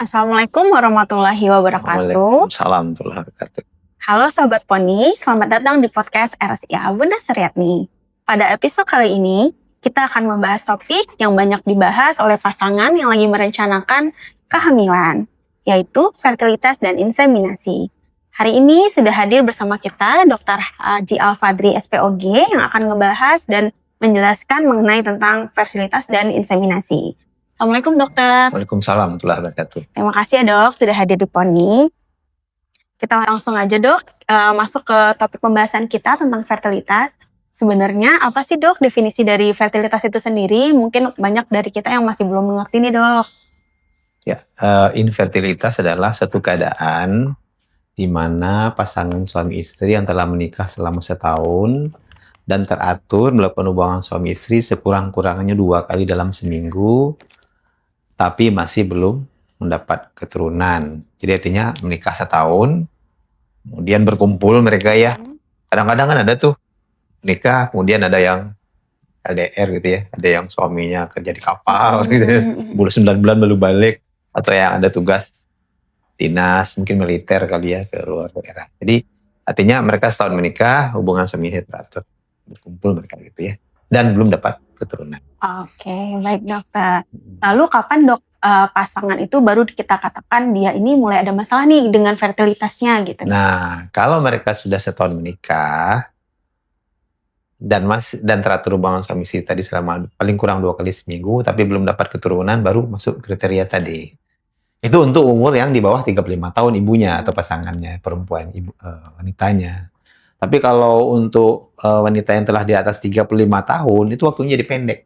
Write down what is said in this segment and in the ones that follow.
Assalamualaikum warahmatullahi wabarakatuh. Waalaikumsalam warahmatullahi wabarakatuh. Halo Sobat Poni, selamat datang di podcast RSIA Bunda Suryatni. Pada episode kali ini, kita akan membahas topik yang banyak dibahas oleh pasangan yang lagi merencanakan kehamilan, yaitu fertilitas dan inseminasi. Hari ini sudah hadir bersama kita Dr. Haji Al-Fadri SPOG yang akan ngebahas dan menjelaskan mengenai tentang fertilitas dan inseminasi. Assalamualaikum dokter. Waalaikumsalam warahmatullahi wabarakatuh. Terima kasih ya dok sudah hadir di Poni. Kita langsung aja dok masuk ke topik pembahasan kita tentang fertilitas. Sebenarnya apa sih dok definisi dari fertilitas itu sendiri? Mungkin banyak dari kita yang masih belum mengerti nih dok. Ya, infertilitas adalah suatu keadaan di mana pasangan suami istri yang telah menikah selama setahun dan teratur melakukan hubungan suami istri sekurang-kurangnya 2 kali dalam seminggu, tapi masih belum mendapat keturunan. Jadi artinya menikah setahun, kemudian berkumpul mereka ya. Kadang-kadang kan ada tuh nikah, kemudian ada yang LDR gitu ya, ada yang suaminya kerja di kapal gitu ya, 9 bulan baru balik, atau yang ada tugas dinas, mungkin militer kali ya ke luar daerah. Jadi artinya mereka setahun menikah, hubungan suami istri teratur, berkumpul mereka gitu ya, dan belum dapat keturunan. Oke, baik dokter. Lalu kapan dok pasangan itu baru kita katakan dia ini mulai ada masalah nih dengan fertilitasnya gitu? Nah, kalau mereka sudah setahun menikah dan teratur hubungan suami istri tadi selama paling kurang 2 kali seminggu, tapi belum dapat keturunan, baru masuk kriteria tadi. Itu untuk umur yang di bawah 35 tahun ibunya atau pasangannya, perempuan, wanitanya. Tapi kalau untuk wanita yang telah di atas 35 tahun, itu waktunya jadi pendek.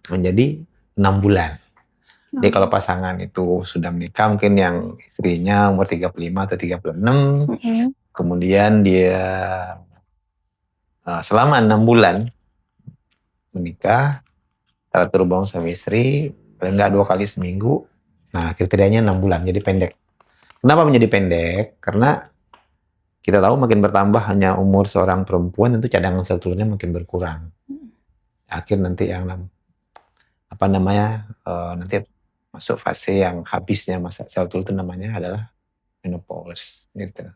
Menjadi 6 bulan. Jadi kalau pasangan itu sudah menikah, mungkin yang istrinya umur 35 atau 36, kemudian dia selama 6 bulan menikah, teratur hubungan suami istri, paling nggak 2 kali seminggu. Nah, kriterianya 6 bulan, jadi pendek. Kenapa menjadi pendek? Karena kita tahu makin bertambah hanya umur seorang perempuan, tentu cadangan sel telurnya makin berkurang. Akhir nanti yang nanti masuk fase yang habisnya masa sel telur itu namanya adalah menopause gitu.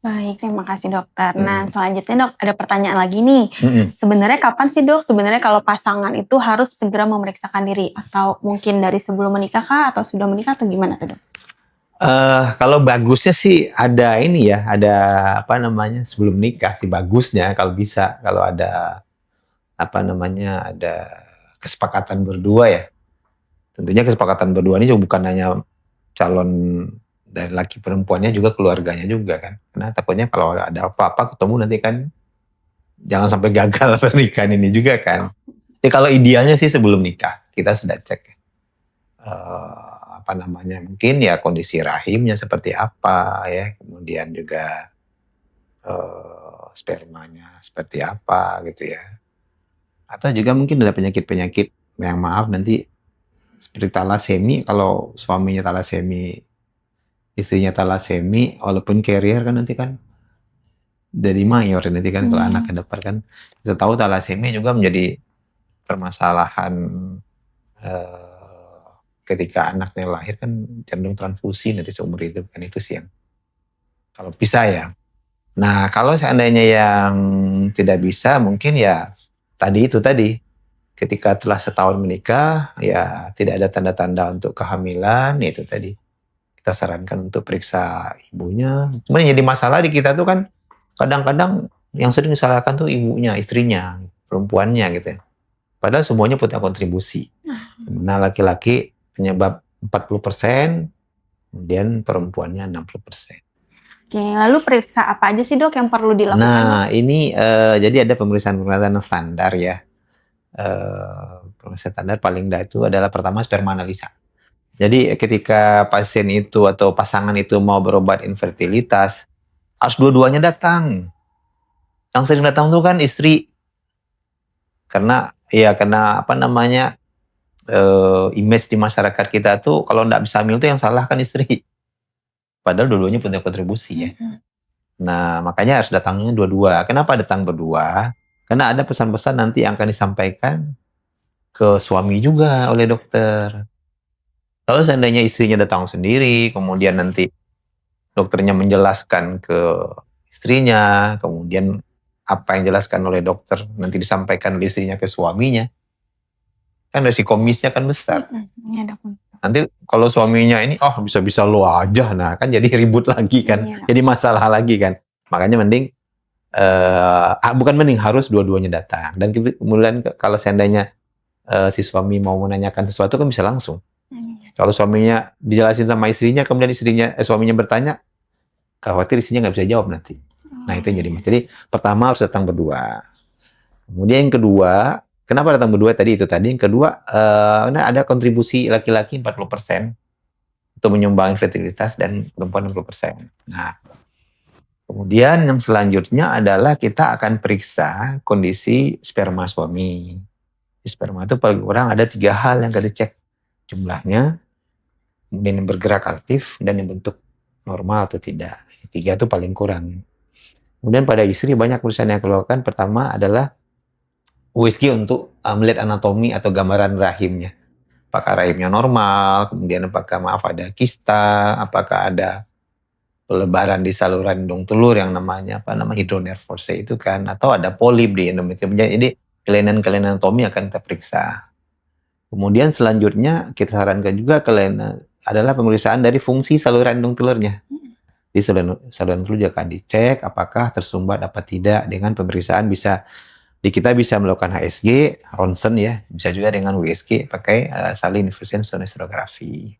Baik, terima kasih dokter. Nah, selanjutnya dok, ada pertanyaan lagi nih. Sebenarnya kapan sih dok, sebenarnya kalau pasangan itu harus segera memeriksakan diri? Atau mungkin dari sebelum menikah kah? Atau sudah menikah atau gimana tuh dok? Kalau bagusnya sih ada ini ya, ada sebelum nikah sih bagusnya kalau bisa. Kalau ada ada kesepakatan berdua ya. Tentunya kesepakatan berdua ini juga bukan hanya calon dari laki perempuannya, juga keluarganya juga kan. Karena takutnya kalau ada apa-apa ketemu nanti kan jangan sampai gagal pernikahan ini juga kan. Jadi kalau idealnya sih sebelum nikah kita sudah cek mungkin ya kondisi rahimnya seperti apa ya, kemudian juga spermanya seperti apa gitu ya. Atau juga mungkin ada penyakit-penyakit yang nanti seperti talasemi, kalau suaminya talasemi, istrinya talasemi, walaupun carrier kan nanti kan dari mayor nanti kan kalau anaknya dapat kan. Kita tahu talasemi juga menjadi permasalahan ketika anaknya lahir kan cenderung transfusi nanti seumur hidup kan, itu sih yang kalau bisa ya. Nah kalau seandainya yang tidak bisa mungkin ya tadi ketika telah setahun menikah ya tidak ada tanda-tanda untuk kehamilan, ya itu tadi kita sarankan untuk periksa ibunya. Cuma yang jadi masalah di kita tuh kan kadang-kadang yang sering disalahkan tuh ibunya, istrinya, perempuannya gitu ya. Padahal semuanya punya kontribusi. Nah laki-laki penyebab 40%, kemudian perempuannya 60%. Oke, lalu periksa apa aja sih dok yang perlu dilakukan? Nah ini jadi ada pemeriksaan standar ya. Pemeriksaan standar paling dah itu adalah pertama sperma analisa. Jadi ketika pasien itu atau pasangan itu mau berobat infertilitas, harus dua-duanya datang. Yang sering datang tuh kan istri. Karena image di masyarakat kita tuh kalau nggak bisa hamil tuh yang salah kan istri. Padahal dua-duanya punya kontribusi ya. Nah makanya harus datangnya dua-dua. Kenapa datang berdua? Karena ada pesan-pesan nanti yang akan disampaikan ke suami juga oleh dokter. Kalau seandainya istrinya datang sendiri, kemudian nanti dokternya menjelaskan ke istrinya, kemudian apa yang dijelaskan oleh dokter nanti disampaikan oleh istrinya ke suaminya, kan resiko misnya kan besar. Iya dok. Nanti kalau suaminya ini, oh bisa-bisa lo aja, nah kan jadi ribut lagi kan, Iya. jadi masalah lagi kan. Makanya mending, bukan mending, harus dua-duanya datang. Dan kemudian kalau seandainya si suami mau menanyakan sesuatu kan bisa langsung. Kalau suaminya dijelasin sama istrinya, kemudian suaminya bertanya, khawatir istrinya nggak bisa jawab nanti. Nah itu yang jadi pertama harus datang berdua. Kemudian yang kedua, kenapa datang berdua tadi itu tadi? Yang kedua, nah ada kontribusi laki-laki 40% untuk menyumbang fertilitas dan perempuan 60%. Nah, kemudian yang selanjutnya adalah kita akan periksa kondisi sperma suami. Di sperma itu paling kurang ada 3 hal yang kita cek. Jumlahnya, kemudian yang bergerak aktif, dan yang bentuk normal atau tidak. 3 itu paling kurang. Kemudian pada istri banyak perusahaan yang keluarkan. Pertama adalah USG untuk melihat anatomi atau gambaran rahimnya. Apakah rahimnya normal, kemudian apakah ada kista, apakah ada pelebaran di saluran hidung telur yang namanya hydronephrosis itu kan, atau ada polip di endometriumnya. Jadi kelainan-kelainan anatomi akan kita periksa. Kemudian selanjutnya kita sarankan juga kelainan adalah pemeriksaan dari fungsi saluran hidung telurnya. Di saluran telur juga akan dicek apakah tersumbat apa tidak dengan pemeriksaan kita bisa melakukan HSG, ronsen ya, bisa juga dengan USG pakai salin infusion sonography.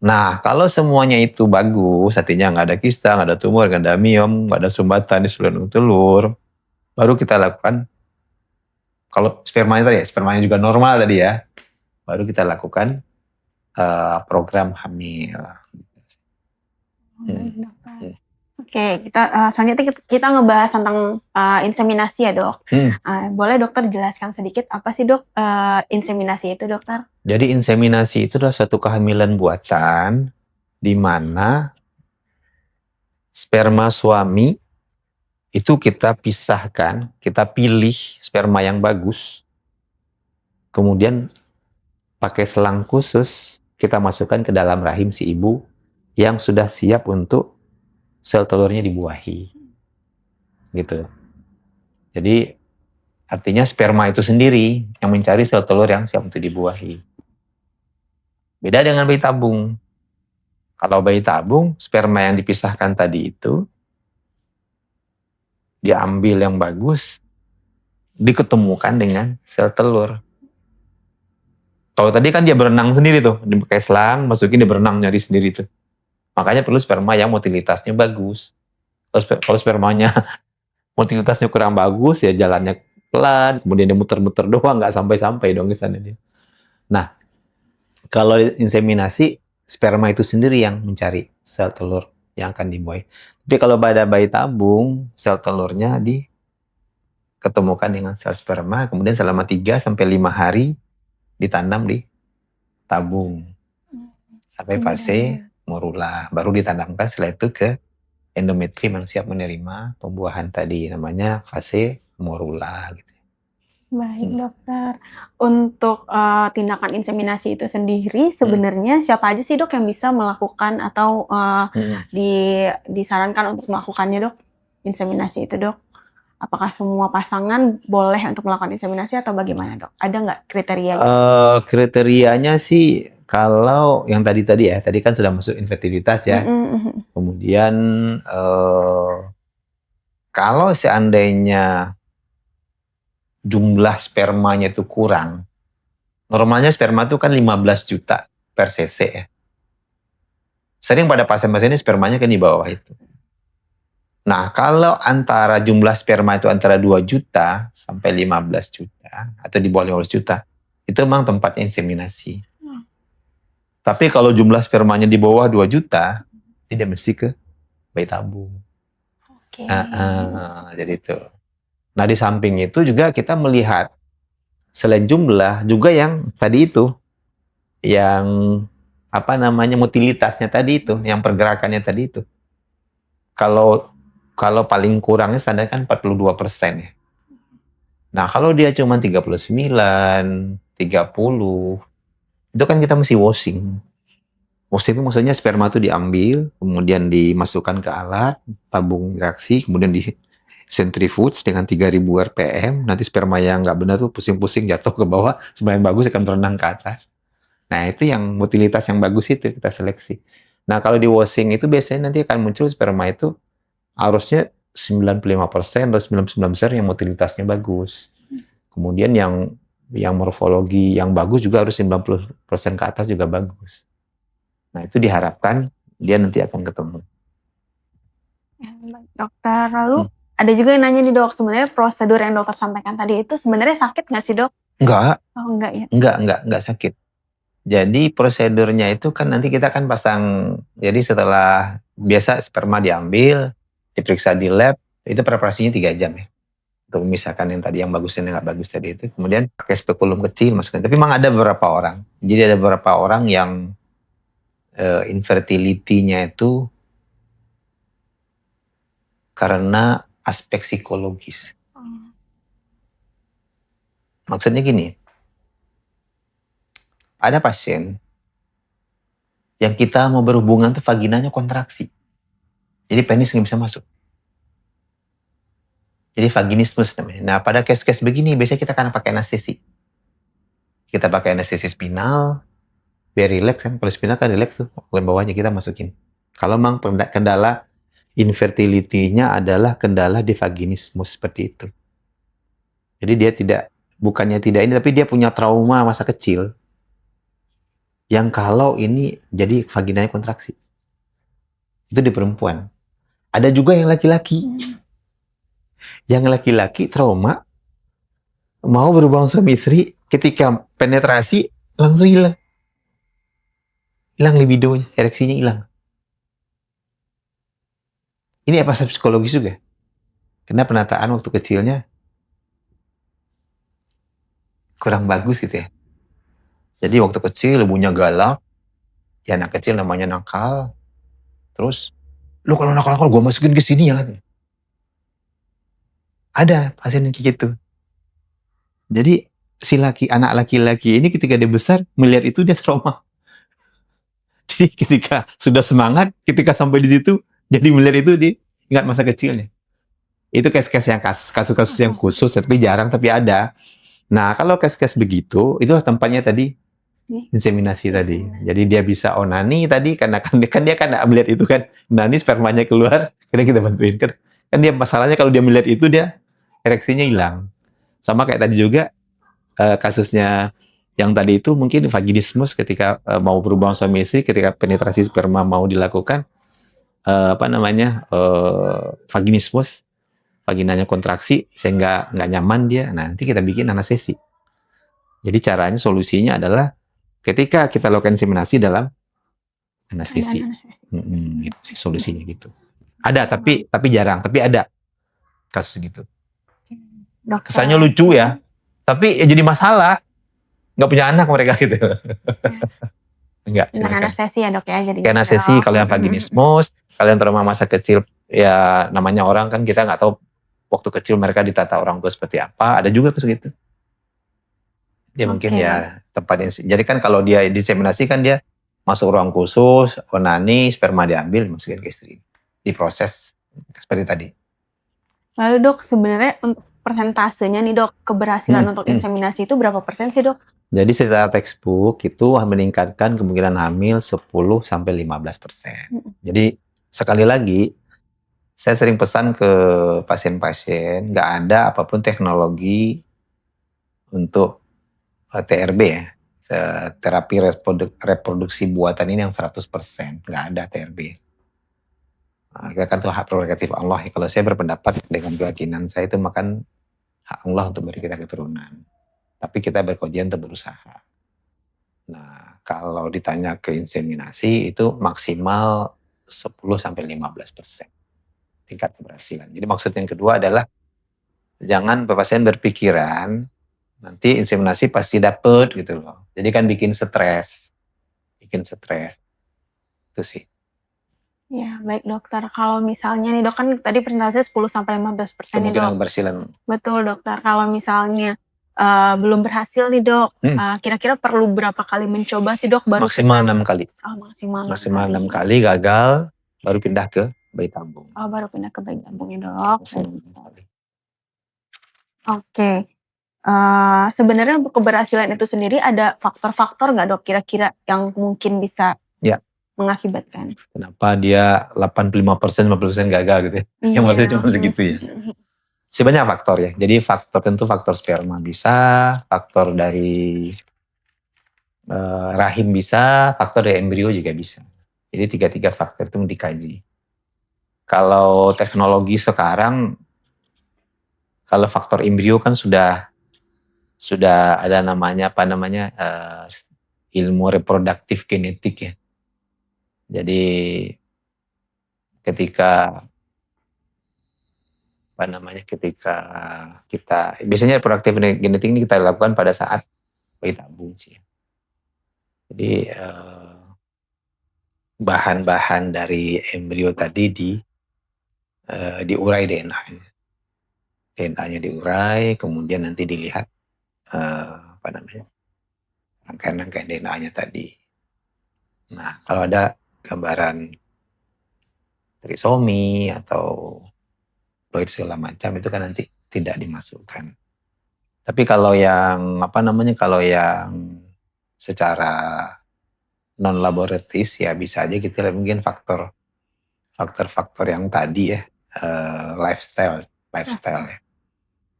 Nah, kalau semuanya itu bagus, artinya nggak ada kista, nggak ada tumor, nggak ada miom, nggak ada sumbatan di saluran telur, baru kita lakukan, kalau spermanya juga normal tadi ya, baru kita lakukan program hamil. Oke, selanjutnya kita ngebahas tentang inseminasi ya dok. Boleh dokter jelaskan sedikit apa sih dok inseminasi itu dokter? Jadi inseminasi itu adalah suatu kehamilan buatan di mana sperma suami itu kita pisahkan, kita pilih sperma yang bagus, kemudian pakai selang khusus kita masukkan ke dalam rahim si ibu yang sudah siap untuk sel telurnya dibuahi, gitu. Jadi artinya sperma itu sendiri yang mencari sel telur yang siap untuk dibuahi. Beda dengan bayi tabung. Kalau bayi tabung, sperma yang dipisahkan tadi itu diambil yang bagus, diketemukan dengan sel telur. Kalau tadi kan dia berenang sendiri tuh, dipakai selang, masukin dia berenang nyari sendiri tuh. Makanya perlu sperma yang motilitasnya bagus. Kalau spermanya motilitasnya kurang bagus, ya jalannya pelan, kemudian dia muter-muter doang, nggak sampai-sampai dong ke sana dia. Nah, kalau inseminasi, sperma itu sendiri yang mencari sel telur yang akan dibuahi. Tapi kalau pada bayi tabung, sel telurnya diketemukan dengan sel sperma, kemudian selama 3-5 hari ditanam di tabung. Sampai fase morula, baru ditanamkan setelah itu ke endometrium yang siap menerima pembuahan tadi, namanya fase morula gitu. Baik dokter, untuk tindakan inseminasi itu sendiri sebenarnya siapa aja sih dok yang bisa melakukan atau disarankan untuk melakukannya dok, inseminasi itu dok? Apakah semua pasangan boleh untuk melakukan inseminasi atau bagaimana dok? Ada nggak kriterianya? Kriterianya sih kalau yang tadi ya, tadi kan sudah masuk infertilitas ya. Kemudian kalau seandainya jumlah spermanya itu kurang, normalnya sperma itu kan 15 juta per cc ya. Sering pada pasien-pasien ini spermanya kan di bawah itu. Nah, kalau antara jumlah sperma itu antara 2 juta sampai 15 juta atau di bawah 15 juta, itu memang tempatnya inseminasi. Tapi kalau jumlah spermanya di bawah 2 juta, tidak mesti ke bayi tabung. Jadi itu. Nah, di samping itu juga kita melihat selain jumlah juga yang tadi itu, yang motilitasnya tadi itu, yang pergerakannya tadi itu. Kalau paling kurangnya standar kan 42% ya. Nah, kalau dia cuma 39, 30, itu kan kita mesti washing. Maksudnya sperma itu diambil, kemudian dimasukkan ke alat, tabung reaksi, kemudian di centrifuge dengan 3000 rpm, nanti sperma yang nggak benar tuh pusing-pusing jatuh ke bawah, sperma yang bagus akan berenang ke atas. Nah, itu yang motilitas yang bagus itu kita seleksi. Nah, kalau di washing itu biasanya nanti akan muncul sperma itu harusnya 95% atau 99% yang motilitasnya bagus. Kemudian yang morfologi yang bagus juga harus 90% ke atas juga bagus. Nah, itu diharapkan dia nanti akan ketemu. Ya, baik, dokter. Lalu ada juga yang nanya nih dok, sebenarnya prosedur yang dokter sampaikan tadi itu sebenarnya sakit nggak sih dok? Enggak. Oh enggak ya? Enggak sakit. Jadi prosedurnya itu kan nanti kita akan pasang, jadi setelah biasa sperma diambil, diperiksa di lab, itu preparasinya 3 jam ya. Untuk memisahkan yang tadi yang bagus dan yang nggak bagus tadi itu. Kemudian pakai spekulum kecil masukkan. Tapi memang ada beberapa orang. Jadi ada beberapa orang yang infertility-nya itu karena aspek psikologis. Maksudnya gini, ada pasien yang kita mau berhubungan tuh vaginanya kontraksi. Jadi penis nggak bisa masuk. Jadi vaginismus namanya. Nah, pada case-case begini biasanya kita akan pakai anestesi. Kita pakai anestesi spinal, biar relax kan. Kalau spinal kan relax tuh, bagian bawahnya kita masukin. Kalau memang kendala infertility-nya adalah kendala di vaginismus seperti itu. Jadi dia bukannya tidak ini, tapi dia punya trauma masa kecil yang kalau ini jadi vaginanya kontraksi. Itu di perempuan. Ada juga yang laki-laki. Yang laki-laki trauma mau berhubungan suami istri, ketika penetrasi langsung hilang. Hilang libidonya, ereksinya hilang. Ini apa psikologis juga? Karena penataan waktu kecilnya kurang bagus gitu ya. Jadi waktu kecil ibunya galak, ya anak kecil namanya nakal. Terus, lu kalau nakal-nakal gue masukin ke sini ya kan. Ada pasien yang kayak gitu. Jadi si anak laki-laki ini ketika dia besar melihat itu dia trauma. Jadi ketika sudah semangat, ketika sampai di situ jadi melihat itu dia ingat masa kecilnya. Itu case-case yang kasus-kasus yang khusus, tapi jarang, tapi ada. Nah, kalau case-case begitu, itulah tempatnya tadi inseminasi tadi. Jadi dia bisa onani tadi karena kan dia kan melihat itu kan, onani spermanya keluar, kira kita bantuin kan. Kan dia masalahnya kalau dia melihat itu dia ereksinya hilang. Sama kayak tadi juga kasusnya yang tadi itu mungkin vaginismus ketika mau berhubungan suami istri, ketika penetrasi sperma mau dilakukan vaginismus, vaginanya kontraksi sehingga nggak nyaman dia. Nah, nanti kita bikin anestesi. Jadi caranya solusinya adalah ketika kita lakukan inseminasi dalam anestesi. Gitu sih solusinya gitu. Ada tapi jarang, tapi ada kasus gitu. Kesannya lucu ya, tapi ya jadi masalah. Nggak punya anak mereka gitu. Enggak, silakan. Anestesi ya dok ya. Jadi anestesi kalau yang vaginismus, kalian trauma masa kecil, ya namanya orang kan kita nggak tahu waktu kecil mereka ditata orang tua seperti apa. Ada juga kasus gitu. Dia mungkin ya tempatnya. Jadi kan kalau dia diseminasi kan dia masuk ruang khusus, onani, sperma diambil, masukin ke istri. Diproses seperti tadi. Lalu dok, sebenarnya untuk persentasenya nih dok, keberhasilan untuk inseminasi itu berapa persen sih dok? Jadi secara textbook itu meningkatkan kemungkinan hamil 10-15%. Jadi sekali lagi, saya sering pesan ke pasien-pasien, nggak ada apapun teknologi untuk TRB ya, terapi reproduksi buatan ini yang 100%, nggak ada TRB. Nah, kan itu hak prerogatif Allah. Kalau saya berpendapat dengan keyakinan saya itu makan hak Allah untuk beri kita keturunan. Tapi kita berkewajiban untuk berusaha. Nah, kalau ditanya ke inseminasi itu maksimal 10-15% tingkat keberhasilan. Jadi maksud yang kedua adalah jangan pasien berpikiran nanti inseminasi pasti dapet gitu loh. Jadi kan bikin stres. Itu sih. Ya, baik dokter. Kalau misalnya nih dok, kan tadi presentasinya 10-15% nih dok. Kemungkinan keberhasilan. Betul dokter. Kalau misalnya belum berhasil nih dok, Hmm. kira-kira perlu berapa kali mencoba sih dok baru Maksimal kita 6 kali. maksimal 6 Maksimal 6 kali gagal, baru pindah ke bayi tabung. baru pindah ke bayi tabung ya dok. Maksimal 6 kali. Oke. Sebenarnya untuk keberhasilan itu sendiri ada faktor-faktor nggak dok kira-kira yang mungkin bisa Ya. mengakibatkan? Kenapa dia 85%, 50% gagal gitu ya? Yang Iya. harusnya cuma segitu ya. Sebanyak faktor ya. Jadi tentu faktor sperma bisa, faktor dari rahim bisa, faktor dari embrio juga bisa. Jadi 3 faktor itu dikaji. Kalau teknologi sekarang, kalau faktor embrio kan sudah ada namanya ilmu reproduktif genetik ya. Jadi ketika ketika kita biasanya reproduktif genetik ini kita lakukan pada saat bayi tabung sih. Jadi bahan-bahan dari embrio tadi diurai DNA-nya. DNA-nya diurai, kemudian nanti dilihat rangkaian-rangkaian DNA-nya tadi. Nah, kalau ada gambaran trisomi atau ploid segala macam itu kan nanti tidak dimasukkan. Tapi kalau yang kalau yang secara non laboratoris ya bisa aja kita mungkin faktor yang tadi ya, lifestyle ya.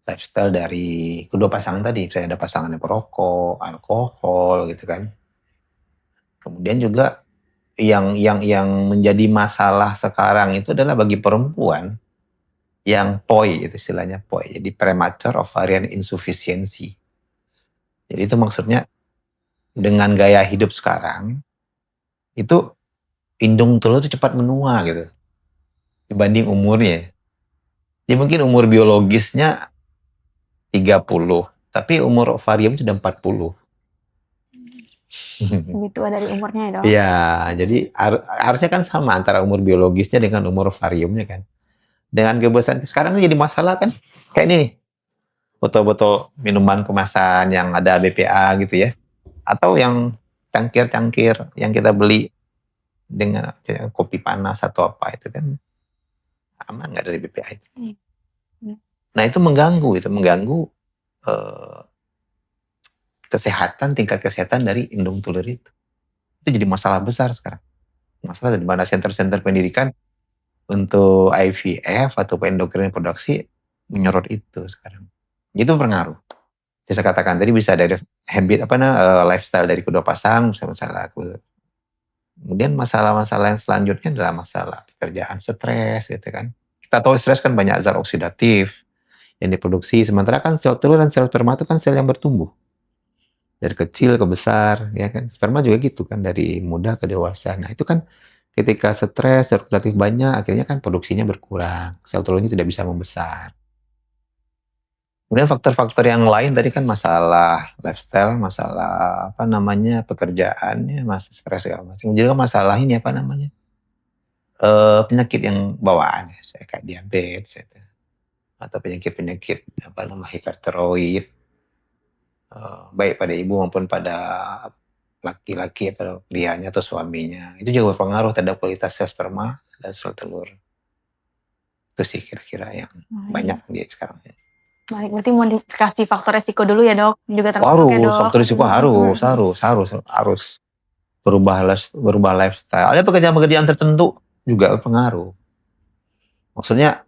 Lifestyle dari kedua pasangan tadi, misalnya ada pasangan yang perokok, alkohol gitu kan. Kemudian juga yang menjadi masalah sekarang itu adalah bagi perempuan yang POI, itu istilahnya POI, jadi premature ovarian insufficiency. Jadi itu maksudnya dengan gaya hidup sekarang itu indung telur itu cepat menua gitu dibanding umurnya. Jadi mungkin umur biologisnya 30, tapi umur ovarium sudah 40. Lebih tua dari umurnya ya dok? Iya, jadi harusnya kan sama antara umur biologisnya dengan umur ovariumnya kan. Dengan kebiasaan sekarang jadi masalah kan, kayak ini nih, botol-botol minuman kemasan yang ada BPA gitu ya, atau yang cangkir-cangkir yang kita beli dengan kopi panas atau apa itu kan aman nggak dari BPA itu? Nah itu mengganggu tingkat kesehatan dari indung telur itu. Itu jadi masalah besar sekarang. Masalah di mana center-center pendidikan untuk IVF atau endokrin reproduksi menyorot itu sekarang. Itu berpengaruh. Bisa katakan tadi bisa dari habit lifestyle dari kedua pasang, masalah. Kemudian masalah-masalah yang selanjutnya adalah masalah pekerjaan, stres gitu kan. Kita tahu stres kan banyak zat oksidatif yang diproduksi, sementara kan sel telur dan sel sperma itu kan sel yang bertumbuh. Dari kecil ke besar, ya kan. Sperma juga gitu kan, dari muda ke dewasa. Nah itu kan ketika stres, oksidatif banyak, akhirnya kan produksinya berkurang. Sel telurnya tidak bisa membesar. Kemudian faktor-faktor yang lain tadi kan masalah lifestyle, masalah pekerjaannya, masalah stres segala macam. Jadi kan masalah ini penyakit yang bawaan, kayak diabetes atau penyakit hipertiroid, baik pada ibu maupun pada laki-laki atau prianya atau suaminya. Itu juga berpengaruh terhadap kualitas sel sperma dan sel telur. Itu sih kira-kira yang banyak dia sekarang. Baik, berarti modifikasi faktor resiko dulu ya dok? Juga termasuk ya dok? Faktor resiko harus berubah lifestyle. Ada pekerjaan-pekerjaan tertentu juga berpengaruh. Maksudnya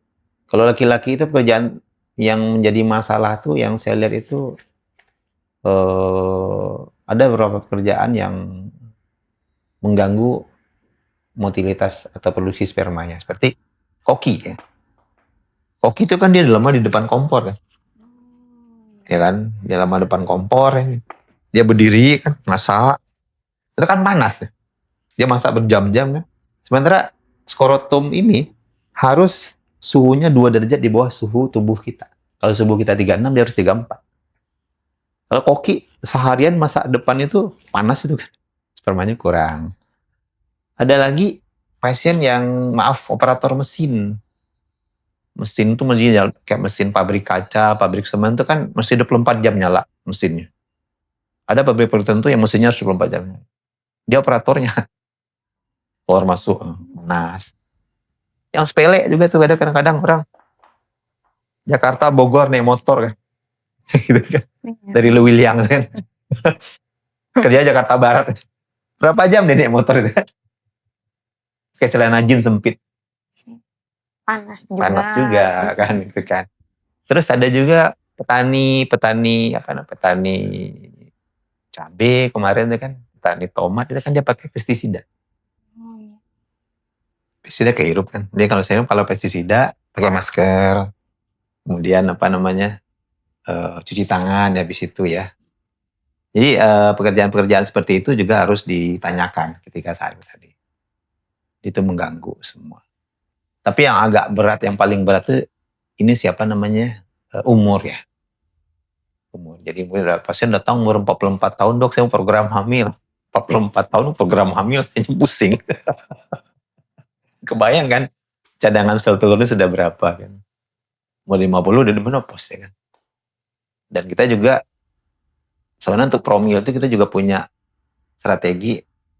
kalau laki-laki itu pekerjaan yang menjadi masalah tuh yang saya lihat itu ada beberapa pekerjaan yang mengganggu motilitas atau produksi spermanya, seperti koki ya. Koki itu kan dia lama di depan kompor kan. Ya kan, dia lama depan kompor ya. Dia berdiri kan masak. Itu kan panas ya. Dia masak berjam-jam kan. Sementara skrotum ini harus suhunya 2 derajat di bawah suhu tubuh kita. Kalau suhu kita 36, dia harus 34. Kalau koki seharian masak depan itu panas itu kan. Spermanya kurang. Ada lagi pasien yang operator mesin. Mesin tuh mesti kayak mesin pabrik kaca, pabrik semen tuh kan mesti 24 jam nyala mesinnya. Ada pabrik tertentu yang mesinnya harus 24 jam. Dia operatornya. Keluar masuk, panas. Yang sepele juga tuh ada kadang-kadang orang Jakarta Bogor naik motor kan. Gitu kan. Dari Lewiliang kan. Kerja Jakarta Barat. Berapa jam dia naik motor itu kan? Kayak celana jeans sempit. Panas juga kan gitu kan. Terus ada juga petani cabai kemarin itu kan, petani tomat itu kan dia pakai pestisida. Pestisida kehirup kan. Dia kalau pestisida pakai masker, kemudian cuci tangan habis itu ya. Jadi pekerjaan-pekerjaan seperti itu juga harus ditanyakan ketika saat tadi. Itu mengganggu semua. Tapi yang agak berat, yang paling berat tuh ini umur ya. Umur. Jadi pasien datang umur 44 tahun, dok saya mau program hamil. 44 tahun program hamil, saya pusing. Kebayang kan cadangan sel telurnya sudah berapa kan. Umur 50 udah di menopause ya kan. Dan kita juga sebenarnya untuk promil itu kita juga punya strategi,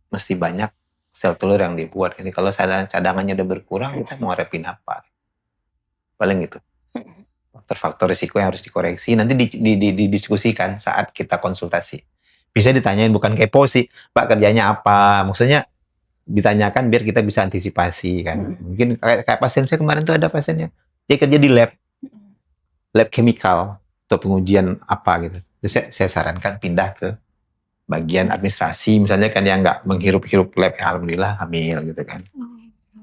mesti banyak sel telur yang dibuat. Jadi kalau cadangannya udah berkurang, kita mau ngarepin apa? Paling gitu. Faktor-faktor risiko yang harus dikoreksi nanti didiskusikan saat kita konsultasi. Bisa ditanyain, bukan kepo sih, Pak kerjanya apa? Maksudnya ditanyakan biar kita bisa antisipasi kan. Mungkin kayak pasien saya kemarin tuh ada pasiennya, dia kerja di lab chemical untuk pengujian apa gitu. Jadi saya sarankan pindah ke bagian administrasi misalnya kan, yang nggak menghirup-hirup lab, alhamdulillah hamil gitu kan.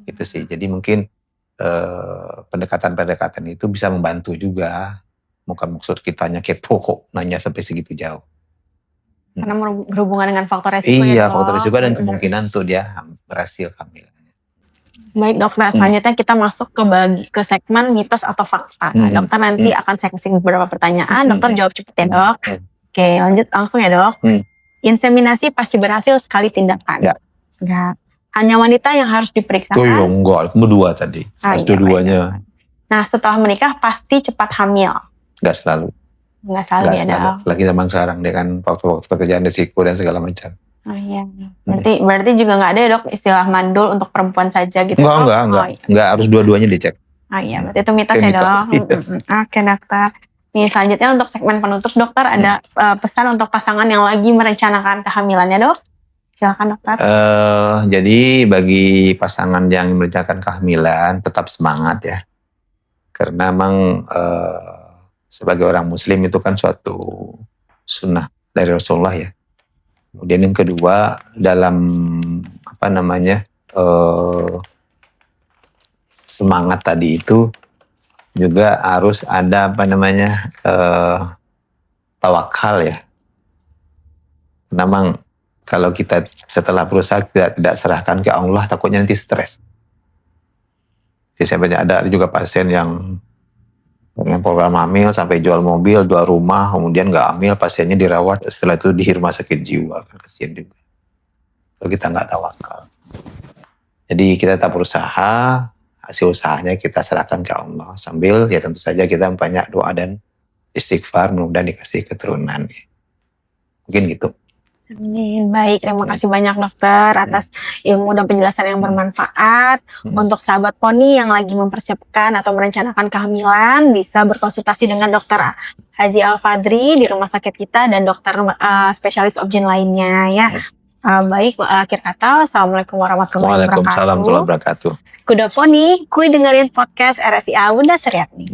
Itu sih. Jadi mungkin pendekatan-pendekatan itu bisa membantu juga. Bukan maksud kitanya kepo kok nanya sampai segitu jauh. Karena berhubungan dengan faktor resiko. Iya, faktor resiko dan kemungkinan tuh dia berhasil hamil. Baik dok, nah selanjutnya kita masuk ke segmen mitos atau fakta. Nah, dokter nanti akan saya kasih beberapa pertanyaan, dokter jawab cepet ya dok. Oke, lanjut langsung ya dok. Inseminasi pasti berhasil sekali tindakan? Enggak. Hanya wanita yang harus diperiksakan? Oh iya, enggak. Kedua tadi. Harus dua-duanya. Nah, setelah menikah pasti cepat hamil? Enggak selalu. Enggak selalu ya dok? Lagi zaman sekarang dia kan waktu pekerjaan risiko dan segala macam. Oh iya. Berarti juga nggak ada ya dok istilah mandul untuk perempuan saja gitu? Enggak. Enggak, harus dua-duanya dicek. Oh iya, berarti itu mitos ya dok? Oke dokter. Nih selanjutnya untuk segmen penutup dokter ada pesan untuk pasangan yang lagi merencanakan kehamilannya dok? Silakan dokter. Jadi bagi pasangan yang merencanakan kehamilan tetap semangat ya. Karena memang sebagai orang muslim itu kan suatu sunnah dari Rasulullah ya. Kemudian yang kedua dalam semangat tadi itu juga harus ada tawakal ya. Memang kalau kita setelah berusaha tidak serahkan ke Allah, takutnya nanti stres. Jadi saya banyak ada juga pasien yang dengan program hamil sampai jual mobil, jual rumah, kemudian nggak hamil, pasiennya dirawat, setelah itu di rumah sakit jiwa, kan kasihan juga. Kalau kita nggak tawakal. Jadi kita tetap berusaha, hasil usahanya kita serahkan ke Allah. Sambil ya tentu saja kita banyak doa dan istighfar, mudah-mudahan dikasih keturunan. Mungkin gitu. Amin. Baik, terima kasih banyak dokter atas ilmu dan penjelasan yang bermanfaat. Untuk sahabat Poni yang lagi mempersiapkan atau merencanakan kehamilan, bisa berkonsultasi dengan dokter Haji Al-Fadri di rumah sakit kita dan dokter spesialis obgyn lainnya ya. Baik, akhir kata, Assalamualaikum warahmatullahi wabarakatuh. Waalaikumsalam warahmatullahi wabarakatuh. Kuda Poni, kui dengerin podcast RSIA Bunda Suryatni.